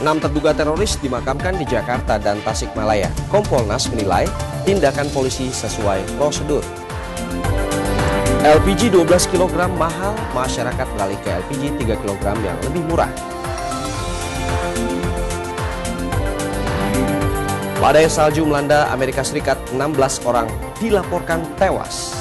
6 terduga teroris dimakamkan di Jakarta dan Tasikmalaya. Kompolnas menilai tindakan polisi sesuai prosedur. LPG 12 kg mahal, masyarakat beralih ke LPG 3 kg yang lebih murah. Badai salju melanda Amerika Serikat, 16 orang dilaporkan tewas.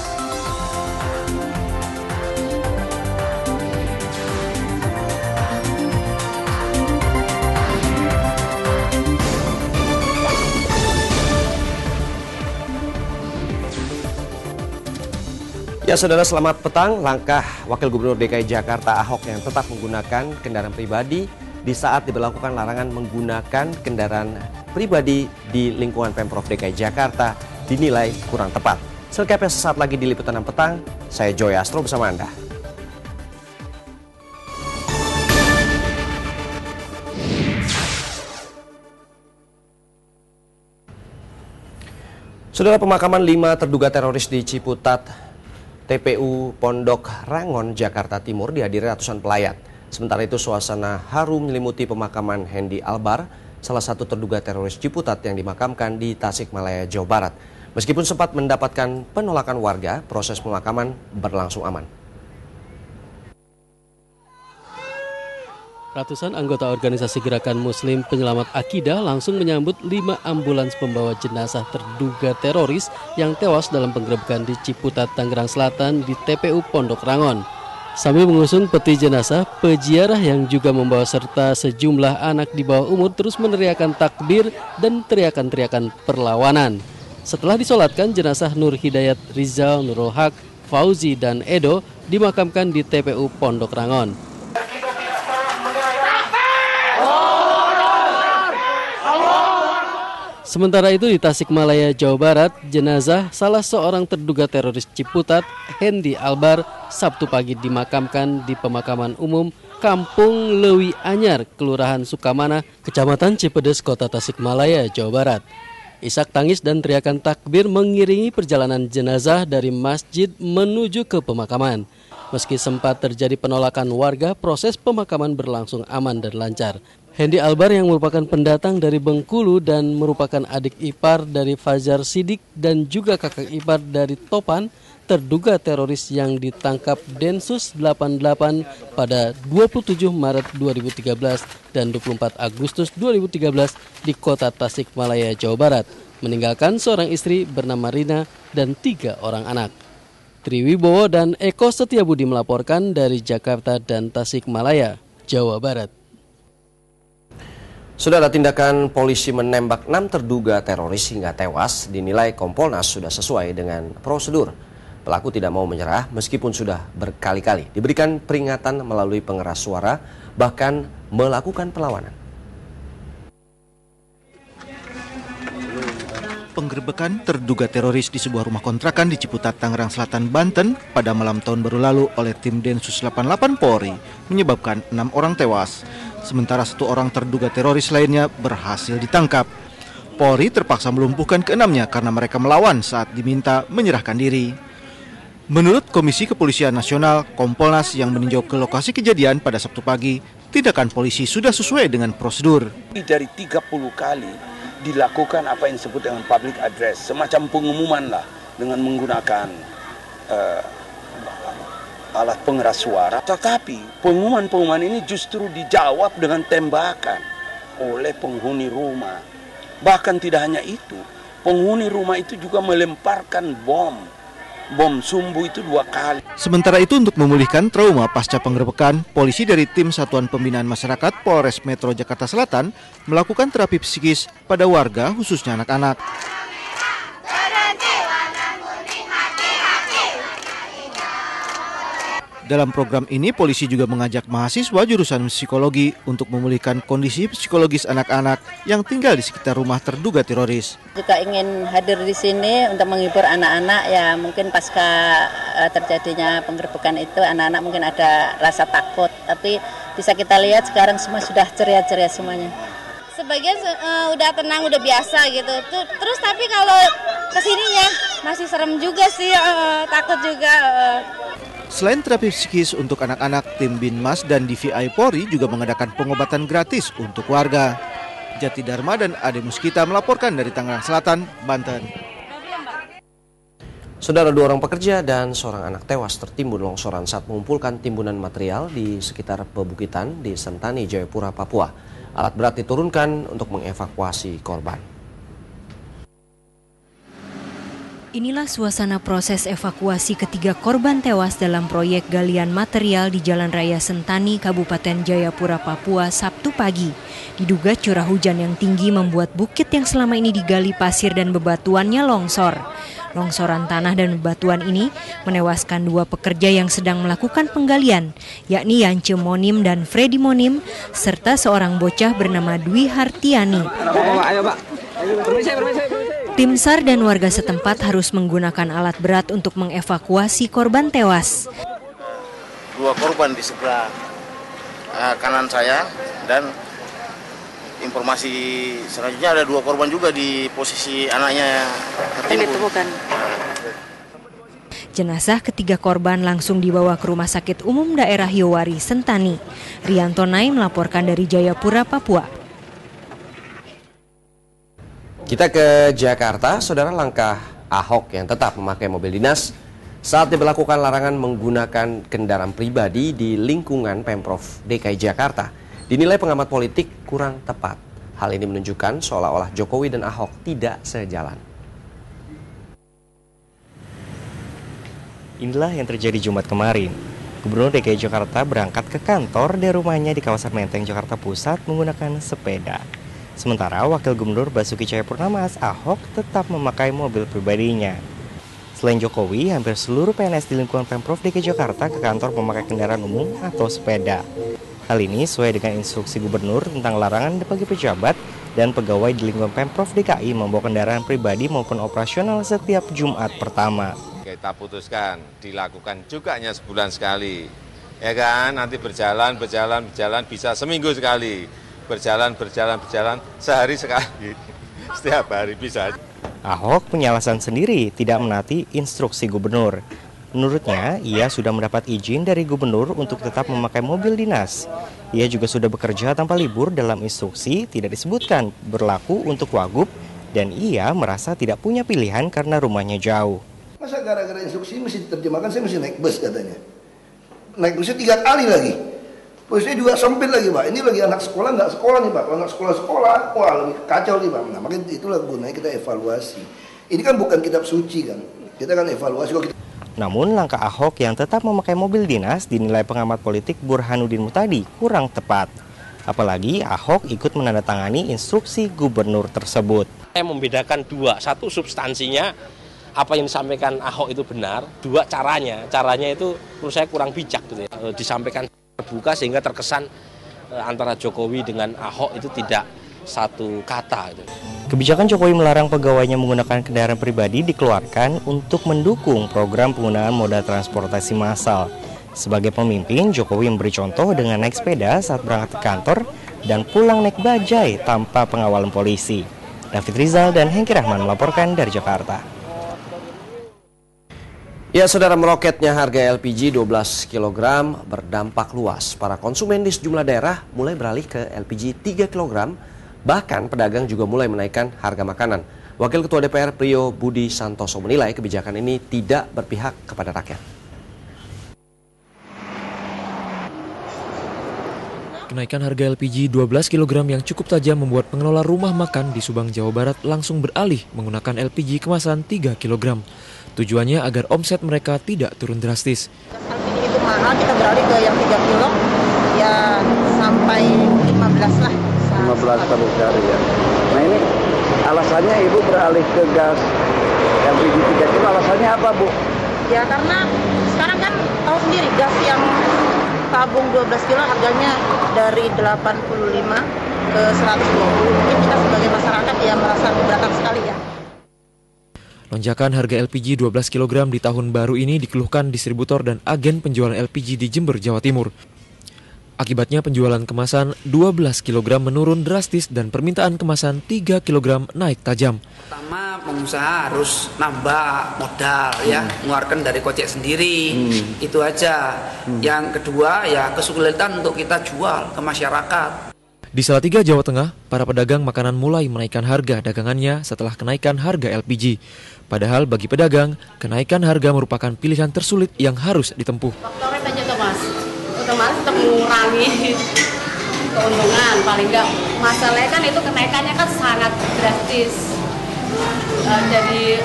Ya saudara, selamat petang. Langkah Wakil Gubernur DKI Jakarta Ahok yang tetap menggunakan kendaraan pribadi di saat diberlakukan larangan menggunakan kendaraan pribadi di lingkungan Pemprov DKI Jakarta dinilai kurang tepat. Selengkapnya sesaat lagi di Liputan 6 Petang, saya Joy Astro bersama Anda. Saudara, pemakaman 5 terduga teroris di Ciputat, TPU Pondok Rangon, Jakarta Timur dihadiri ratusan pelayat. Sementara itu suasana haru menyelimuti pemakaman Hendy Albar, salah satu terduga teroris Ciputat yang dimakamkan di Tasikmalaya, Jawa Barat. Meskipun sempat mendapatkan penolakan warga, proses pemakaman berlangsung aman. Ratusan anggota organisasi Gerakan Muslim Penyelamat Akidah langsung menyambut 5 ambulans pembawa jenazah terduga teroris yang tewas dalam penggerebekan di Ciputat, Tangerang Selatan di TPU Pondok Rangon. Sambil mengusung peti jenazah, peziarah yang juga membawa serta sejumlah anak di bawah umur terus meneriakan takbir dan teriakan-teriakan perlawanan. Setelah disolatkan, jenazah Nur Hidayat Rizal, Nurul Haq, Fauzi, dan Edo dimakamkan di TPU Pondok Rangon. Sementara itu di Tasikmalaya, Jawa Barat, jenazah salah seorang terduga teroris Ciputat, Hendy Albar, Sabtu pagi dimakamkan di pemakaman umum Kampung Lewi Anyar, Kelurahan Sukamana, Kecamatan Cipedes, Kota Tasikmalaya, Jawa Barat. Isak tangis dan teriakan takbir mengiringi perjalanan jenazah dari masjid menuju ke pemakaman. Meski sempat terjadi penolakan warga, proses pemakaman berlangsung aman dan lancar. Hendy Albar yang merupakan pendatang dari Bengkulu dan merupakan adik ipar dari Fajar Sidik dan juga kakak ipar dari Topan, terduga teroris yang ditangkap Densus 88 pada 27 Maret 2013 dan 24 Agustus 2013 di kota Tasikmalaya, Jawa Barat, meninggalkan seorang istri bernama Rina dan 3 orang anak. Triwibowo dan Eko Setiabudi melaporkan dari Jakarta dan Tasikmalaya, Jawa Barat. Saudara, tindakan polisi menembak 6 terduga teroris hingga tewas dinilai Kompolnas sudah sesuai dengan prosedur. Pelaku tidak mau menyerah meskipun sudah berkali-kali diberikan peringatan melalui pengeras suara, bahkan melakukan perlawanan. Penggerebekan terduga teroris di sebuah rumah kontrakan di Ciputat, Tangerang Selatan, Banten pada malam tahun baru lalu oleh tim Densus 88 Polri menyebabkan 6 orang tewas. Sementara 1 orang terduga teroris lainnya berhasil ditangkap. Polri terpaksa melumpuhkan ke-6-nya karena mereka melawan saat diminta menyerahkan diri. Menurut Komisi Kepolisian Nasional, Kompolnas yang meninjau ke lokasi kejadian pada Sabtu pagi, tindakan polisi sudah sesuai dengan prosedur. Dari 30 kali dilakukan apa yang disebut dengan public address, semacam pengumuman lah dengan menggunakan alat pengeras suara. Tetapi pengumuman-pengumuman ini justru dijawab dengan tembakan oleh penghuni rumah. Bahkan tidak hanya itu, penghuni rumah itu juga melemparkan bom sumbu itu 2 kali. Sementara itu, untuk memulihkan trauma pasca penggerebekan, polisi dari tim Satuan Pembinaan Masyarakat Polres Metro Jakarta Selatan melakukan terapi psikis pada warga, khususnya anak-anak. Dalam program ini, polisi juga mengajak mahasiswa jurusan psikologi untuk memulihkan kondisi psikologis anak-anak yang tinggal di sekitar rumah terduga teroris. Juga ingin hadir di sini untuk menghibur anak-anak, ya mungkin pasca terjadinya penggerebekan itu anak-anak mungkin ada rasa takut, tapi bisa kita lihat sekarang semua sudah ceria-ceria semuanya. Sebagian udah tenang, udah biasa gitu. Terus tapi kalau kesininya masih serem juga sih, takut juga. Selain terapi psikis untuk anak-anak, tim Binmas dan DVI Polri juga mengadakan pengobatan gratis untuk warga. Jati Dharma dan Ade Muskita melaporkan dari Tangerang Selatan, Banten. Saudara, 2 orang pekerja dan seorang anak tewas tertimbun longsoran saat mengumpulkan timbunan material di sekitar pebukitan di Sentani, Jayapura, Papua. Alat berat diturunkan untuk mengevakuasi korban. Inilah suasana proses evakuasi ketiga korban tewas dalam proyek galian material di Jalan Raya Sentani, Kabupaten Jayapura, Papua, Sabtu pagi. Diduga curah hujan yang tinggi membuat bukit yang selama ini digali pasir dan bebatuannya longsor. Longsoran tanah dan bebatuan ini menewaskan 2 pekerja yang sedang melakukan penggalian, yakni Yance Monim dan Freddy Monim, serta seorang bocah bernama Dwi Hartiani. Tim SAR dan warga setempat harus menggunakan alat berat untuk mengevakuasi korban tewas. 2 korban di sebelah kanan saya, dan informasi selanjutnya ada 2 korban juga di posisi anaknya tertimbun. Jenazah ketiga korban langsung dibawa ke Rumah Sakit Umum Daerah Yowari, Sentani. Rianto Nai melaporkan dari Jayapura, Papua. Kita ke Jakarta, saudara. Langkah Ahok yang tetap memakai mobil dinas saat diberlakukan larangan menggunakan kendaraan pribadi di lingkungan Pemprov DKI Jakarta dinilai pengamat politik kurang tepat. Hal ini menunjukkan seolah-olah Jokowi dan Ahok tidak sejalan. Inilah yang terjadi Jumat kemarin. Gubernur DKI Jakarta berangkat ke kantor dari rumahnya di kawasan Menteng, Jakarta Pusat menggunakan sepeda. Sementara Wakil Gubernur Basuki Cahayapurnama Ahok tetap memakai mobil pribadinya. Selain Jokowi, hampir seluruh PNS di lingkungan Pemprov DKI Jakarta ke kantor memakai kendaraan umum atau sepeda. Hal ini sesuai dengan instruksi Gubernur tentang larangan bagi pejabat dan pegawai di lingkungan Pemprov DKI membawa kendaraan pribadi maupun operasional setiap Jumat pertama. Kita putuskan dilakukan juga hanya sebulan sekali, ya kan? Nanti berjalan bisa seminggu sekali. Berjalan sehari sekali, setiap hari bisa. Ahok punya alasan sendiri tidak menaati instruksi gubernur. Menurutnya, ia sudah mendapat izin dari gubernur untuk tetap memakai mobil dinas. Ia juga sudah bekerja tanpa libur, dalam instruksi tidak disebutkan berlaku untuk wagub, dan ia merasa tidak punya pilihan karena rumahnya jauh. Masa gara-gara instruksi mesti diterjemahkan, saya mesti naik bus katanya. Naik busnya 3 kali lagi. Busnya juga sempit lagi, Pak. Ini lagi anak sekolah nggak sekolah nih, Pak. Kalau anak sekolah, wah lebih kacau nih, Pak. Nah, makanya itulah gunanya kita evaluasi. Ini kan bukan kitab suci kan. Kita kan evaluasi. Namun langkah Ahok yang tetap memakai mobil dinas dinilai pengamat politik Burhanuddin Mutadi kurang tepat. Apalagi Ahok ikut menandatangani instruksi gubernur tersebut. Saya membedakan 2, 1 substansinya apa yang disampaikan Ahok itu benar, 2 caranya. Caranya itu menurut saya kurang bijak gitu ya. Disampaikan terbuka sehingga terkesan antara Jokowi dengan Ahok itu tidak satu kata gitu. Kebijakan Jokowi melarang pegawainya menggunakan kendaraan pribadi dikeluarkan untuk mendukung program penggunaan moda transportasi massal. Sebagai pemimpin, Jokowi memberi contoh dengan naik sepeda saat berangkat ke kantor dan pulang naik bajai tanpa pengawalan polisi. David Rizal dan Hengki Rahman melaporkan dari Jakarta. Ya, saudara, meroketnya harga LPG 12 kg berdampak luas. Para konsumen di sejumlah daerah mulai beralih ke LPG 3 kg. Bahkan pedagang juga mulai menaikkan harga makanan. Wakil Ketua DPR Priyo Budi Santoso menilai kebijakan ini tidak berpihak kepada rakyat. Kenaikan harga LPG 12 kg yang cukup tajam membuat pengelola rumah makan di Subang, Jawa Barat langsung beralih menggunakan LPG kemasan 3 kg. Tujuannya agar omset mereka tidak turun drastis. LPG itu mahal, kita beralih ke yang 3 kilo, ya sampai 15 lah. 15 per hari ya. Nah ini alasannya Ibu beralih ke gas LPG 3 kilo, alasannya apa Bu? Ya karena sekarang kan tahu sendiri gas yang tabung 12 kilo harganya dari 85 ke 120. Mungkin kita sebagai masyarakat ya merasa keberatan sekali ya. Lonjakan harga LPG 12 kg di tahun baru ini dikeluhkan distributor dan agen penjualan LPG di Jember, Jawa Timur. Akibatnya penjualan kemasan 12 kg menurun drastis dan permintaan kemasan 3 kg naik tajam. Pertama, pengusaha harus nambah modal ya, mengeluarkan dari kocek sendiri, itu aja. Yang kedua ya kesulitan untuk kita jual ke masyarakat. Di Salatiga, Jawa Tengah, para pedagang makanan mulai menaikkan harga dagangannya setelah kenaikan harga LPG. Padahal bagi pedagang, kenaikan harga merupakan pilihan tersulit yang harus ditempuh. Faktornya banyak tuh Mas, otomatis untuk mengurangi keuntungan paling enggak. Masalahnya kan itu kenaikannya kan sangat drastis. Jadi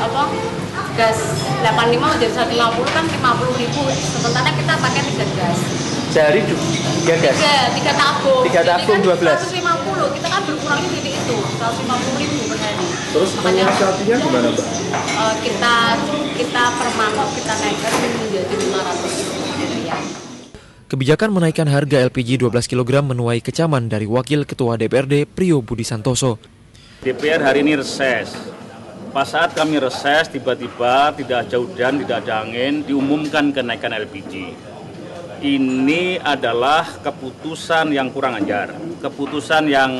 gas 85 jadi 150 kan 50.000, sementara kita pakai 3 gas. Sehari 3 gas? 3 tabung. 3 tabung kan 12. 150, kita kan berkurangnya jadi itu 150.000 per hari. Terus menyiasatinya gimana Mbak? Kita per mangkok kita naikkan menjadi 500 rupiah. Kebijakan menaikkan harga LPG 12 kg menuai kecaman dari Wakil Ketua DPRD Priyo Budi Santoso. DPR hari ini reses. Pas saat kami reses, tiba-tiba tidak ada hujan, tidak ada angin, diumumkan kenaikan LPG. Ini adalah keputusan yang kurang ajar, keputusan yang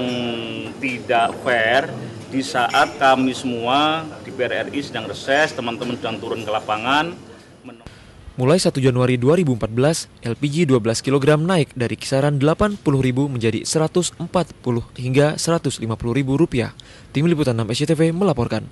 tidak fair di saat kami semua DPR RI sedang reses, teman-teman sedang turun ke lapangan. Mulai 1 Januari 2014, LPG 12 kg naik dari kisaran Rp80.000 menjadi Rp140 hingga Rp150.000. Tim Liputan 6 SCTV melaporkan.